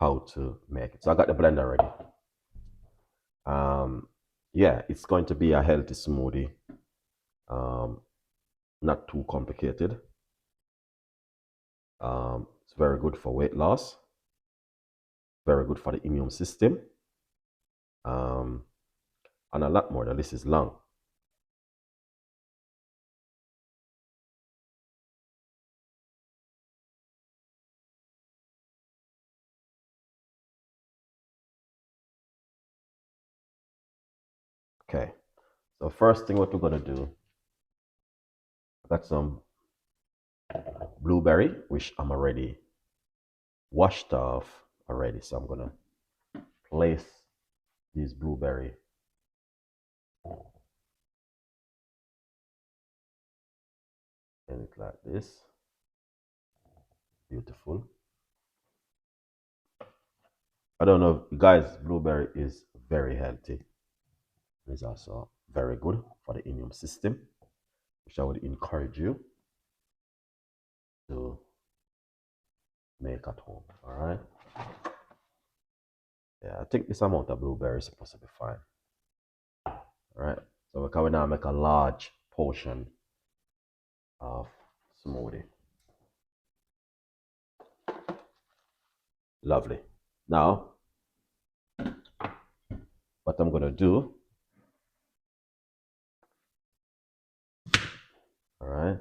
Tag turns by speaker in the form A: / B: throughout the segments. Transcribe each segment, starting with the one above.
A: how to make it. So I got the blender ready. Yeah, it's going to be a healthy smoothie. Um, Not too complicated. It's very good for weight loss. Very good for the immune system. Um, and a lot more. The list is long. Okay. So first thing what we're gonna do, I got some blueberry, which I'm already washed off already. So I'm gonna place these blueberry in it like this. Beautiful. I don't know, guys. Blueberry is very healthy. It's also very good for the immune system, which I would encourage you to make at home. All right. Yeah, I think this amount of blueberry is supposed to be fine. All right. So we can now make a large portion of smoothie. Lovely. Now, what I'm gonna do, all right,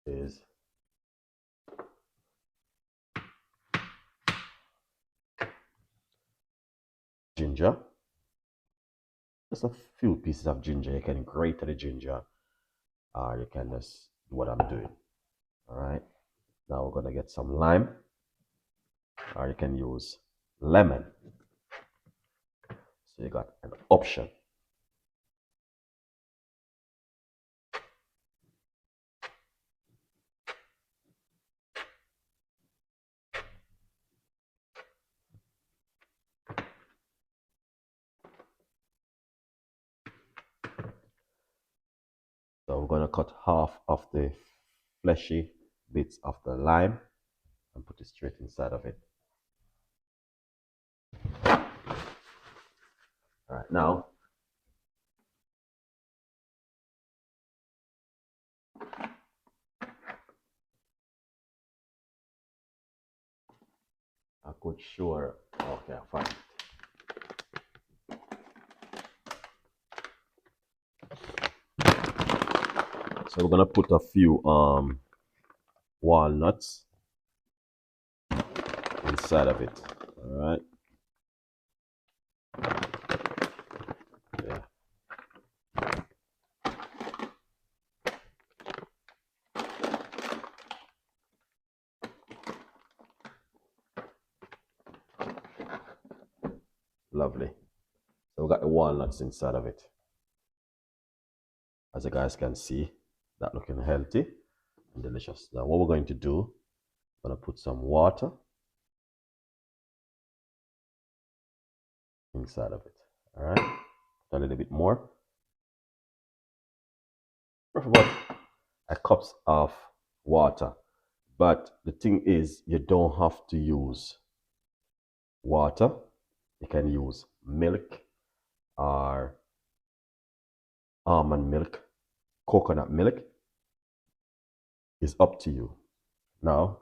A: is ginger. Just a few pieces of ginger. You can grate the ginger, or you can just do what I'm doing. All right. Now we're gonna get some lime, or you can use lemon. So you got an option. So we're gonna cut half of the fleshy bits of the lime and put it straight inside of it. All right, now I could sure. Okay, fine. So we're gonna put a few walnuts inside of it. All right. Yeah. Lovely. So we got the walnuts inside of it. As you guys can see, that looking healthy and delicious. Now what we're going to do, I'm gonna put some water inside of it. All right. A little bit more. About a cups of water. But the thing is, you don't have to use water. You can use milk or almond milk, coconut milk. It's up to you. Now,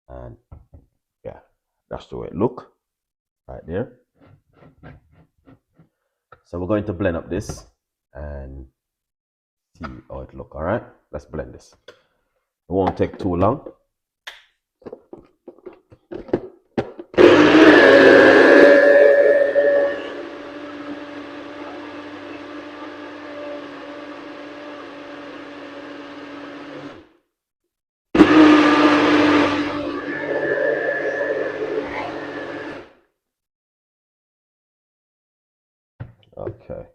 A: and yeah, that's the way it look right there. So we're going to blend up this and see how it look. All right, let's blend this. It won't take too long. Okay,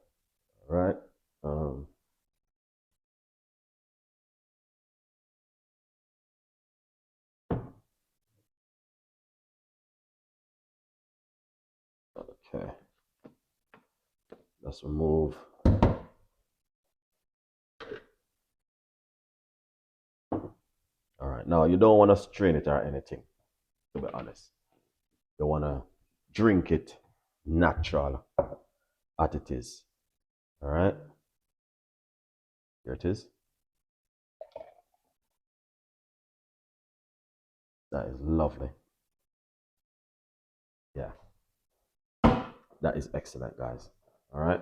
A: all right. Um, okay, let's remove All right. Now you don't want to strain it or anything, to be honest. You want to drink it natural as it is. All right. Here it is. That is lovely. Yeah, that is excellent, guys. All right.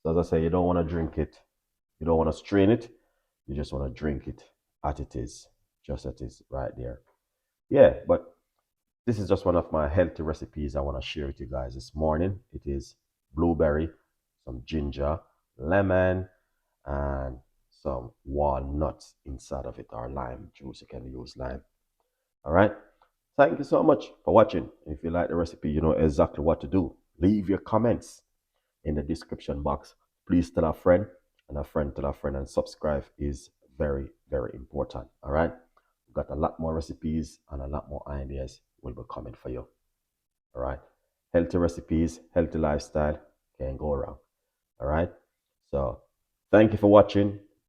A: So as I say, you don't want to drink it. You don't want to strain it. You just want to drink it as it is, just as it is right there. Yeah, but this is just one of my healthy recipes I want to share with you guys this morning. It is blueberry, some ginger, lemon, and some walnuts inside of it, or lime juice. You can use lime. All right. Thank you so much for watching. If you like the recipe, you know exactly what to do. Leave your comments in the description box. Please tell a friend and a friend tell a friend, and subscribe is very, very important. All right. We've got a lot more recipes and a lot more ideas will be coming for you. All right. Healthy recipes, healthy lifestyle, can't go wrong. All right. So thank you for watching.